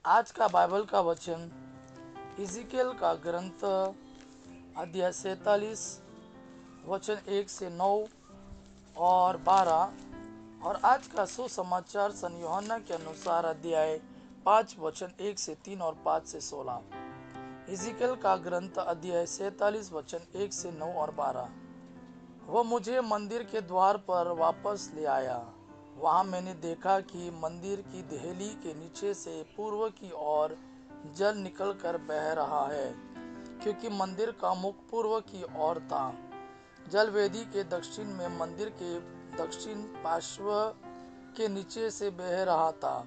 आज का बाइबल का वचन इज़िकेल का ग्रंथ अध्याय 47 वचन 1 से 9 और 12। और आज का सुसमाचार सन यूहन्ना के अनुसार अध्याय 5 वचन 1 से 3 और 5 से 16। इज़िकेल का ग्रंथ अध्याय 47 वचन 1 से 9 और 12। वह मुझे मंदिर के द्वार पर वापस ले आया। वहां मैंने देखा कि मंदिर की देहली के नीचे से पूर्व की ओर जल निकलकर बह रहा है, क्योंकि मंदिर का मुख पूर्व की ओर था। जल वेदी के दक्षिण में मंदिर के दक्षिण पार्श्व के नीचे से बह रहा था।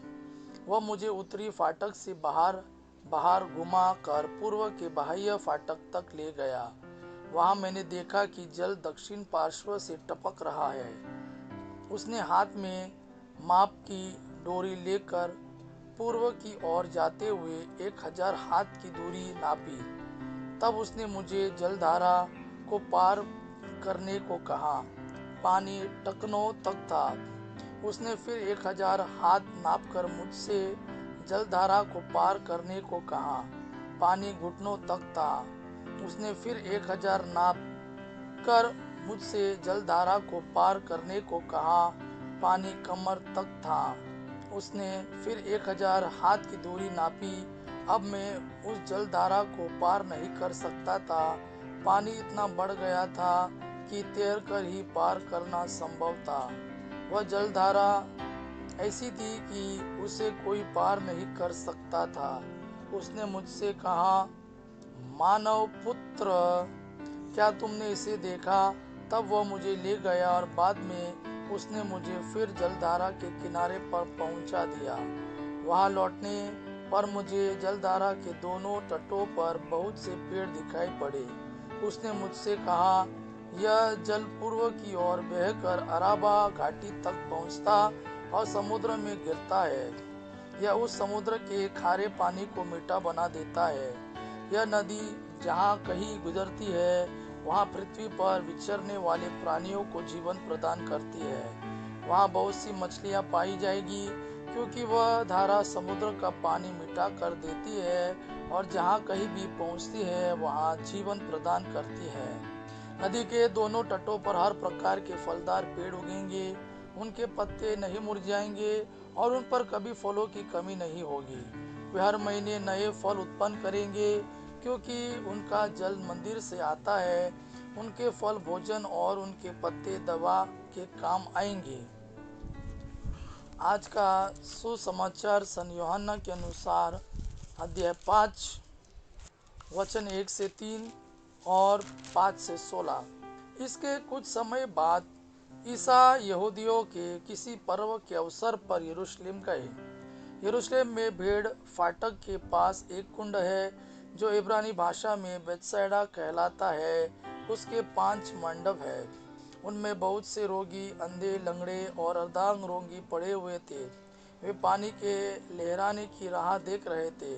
वह मुझे उत्तरी फाटक से बाहर बाहर घुमा कर पूर्व के बाह्य फाटक तक ले गया। वहां मैंने देखा कि जल दक्षिण पार्श्व से टपक रहा है। उसने हाथ में माप की डोरी लेकर पूर्व की ओर जाते हुए 1000 हाथ की दूरी नापी। तब उसने मुझे जलधारा को पार करने को कहा। पानी टखनों तक था। उसने फिर 1000 हाथ नापकर मुझसे जलधारा को पार करने को कहा। पानी घुटनों तक था। उसने फिर 1000 नाप कर मुझसे जलधारा को पार करने को कहा। पानी कमर तक था। उसने फिर 1000 हाथ की दूरी नापी। अब मैं उस जलधारा को पार नहीं कर सकता था। पानी इतना बढ़ गया था कि तैरकर ही पार करना संभव था। वह जलधारा ऐसी थी कि उसे कोई पार नहीं कर सकता था। उसने मुझसे कहा, मानव पुत्र, क्या तुमने इसे देखा? तब वह मुझे ले गया और बाद में उसने मुझे फिर जलधारा के किनारे पर पहुंचा दिया। वहां लौटने पर मुझे जलधारा के दोनों तटों पर बहुत से पेड़ दिखाई पड़े। उसने मुझसे कहा, यह जल पूर्व की ओर बहकर अराबा घाटी तक पहुंचता और समुद्र में गिरता है। यह उस समुद्र के खारे पानी को मीठा बना देता है। यह नदी जहाँ कहीं गुजरती है, वहाँ पृथ्वी पर विचरने वाले प्राणियों को जीवन प्रदान करती है। वहाँ बहुत सी मछलियाँ पाई जाएगी, क्योंकि वह धारा समुद्र का पानी मीठा कर देती है और जहाँ कहीं भी पहुँचती है वहाँ जीवन प्रदान करती है। नदी के दोनों तटों पर हर प्रकार के फलदार पेड़ उगेंगे। उनके पत्ते नहीं मुरझाएंगे और उन पर कभी फलों की कमी नहीं होगी। वे हर महीने नए फल उत्पन्न करेंगे, क्योंकि उनका जल मंदिर से आता है। उनके फल भोजन और उनके पत्ते दवा के काम आएंगे। आज का सुसमाचार सन यूहन्ना के अनुसार अध्याय 5 वचन 1 से 3 और 5 से 16। इसके कुछ समय बाद ईसा यहूदियों के किसी पर्व के अवसर पर यरूशलेम गए। यरूशलेम में भेड़ फाटक के पास एक कुंड है, जो इब्रानी भाषा में बेतसैदा कहलाता है। उसके 5 मंडप है। उनमें बहुत से रोगी, अंधे, लंगड़े और अर्धांग रोगी पड़े हुए थे। वे पानी के लहराने की राह देख रहे थे।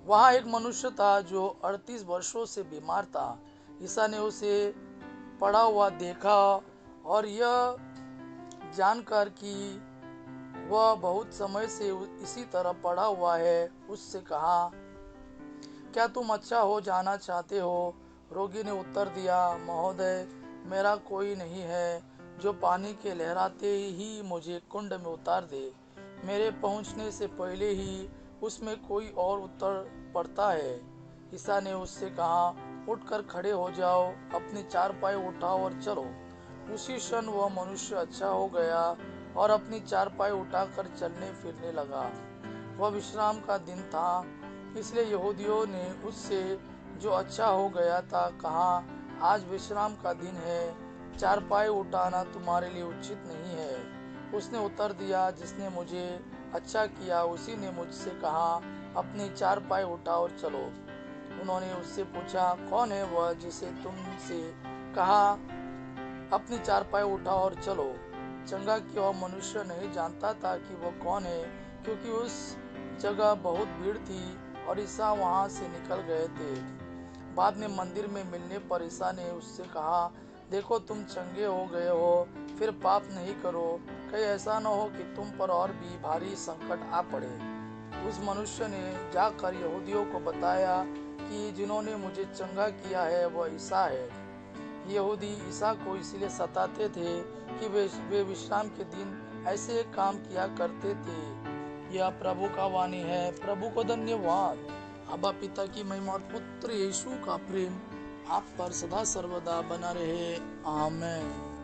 वहाँ एक मनुष्य था जो 38 वर्षों से बीमार था। ईसा ने उसे पड़ा हुआ देखा और यह जानकर कि वह बहुत समय से इसी तरह पड़ा हुआ है, उससे कहा, क्या तुम अच्छा हो जाना चाहते हो? रोगी ने उत्तर दिया, महोदय, मेरा कोई नहीं है जो पानी के लहराते ही मुझे कुंड में उतार दे। मेरे पहुंचने से पहले ही उसमें कोई और उतर पड़ता है। ईसा ने उससे कहा, उठकर खड़े हो जाओ, अपने चारपाई उठाओ और चलो। उसी क्षण वह मनुष्य अच्छा हो गया और अपनी चारपाई उठाकर चलने फिरने लगा। वह विश्राम का दिन था, इसलिए यहूदियों ने उससे, जो अच्छा हो गया था, कहा, आज विश्राम का दिन है, चारपाई उठाना तुम्हारे लिए उचित नहीं है। उसने उत्तर दिया, जिसने मुझे अच्छा किया उसी ने मुझसे कहा, अपनी चारपाई उठाओ और चलो। उन्होंने उससे पूछा, कौन है वह जिसे तुमसे कहा, अपनी चारपाई उठाओ और चलो? चंगा किया हुआ मनुष्य नहीं जानता था कि वह कौन है, क्योंकि उस जगह बहुत भीड़ थी और ईसा वहां से निकल गए थे। बाद में मंदिर में मिलने पर ईसा ने उससे कहा, देखो, तुम चंगे हो गए हो, फिर पाप नहीं करो, कहीं ऐसा न हो कि तुम पर और भी भारी संकट आ पड़े। उस मनुष्य ने जाकर यहूदियों को बताया कि जिन्होंने मुझे चंगा किया है वह ईसा है। यहूदी ईसा को इसलिए सताते थे कि वे विश्राम के दिन ऐसे काम किया करते थे। यह प्रभु का वाणी है। प्रभु को धन्यवाद। अब्बा पिता की महिमा और पुत्र यीशु का प्रेम आप पर सदा सर्वदा बना रहे। आमीन।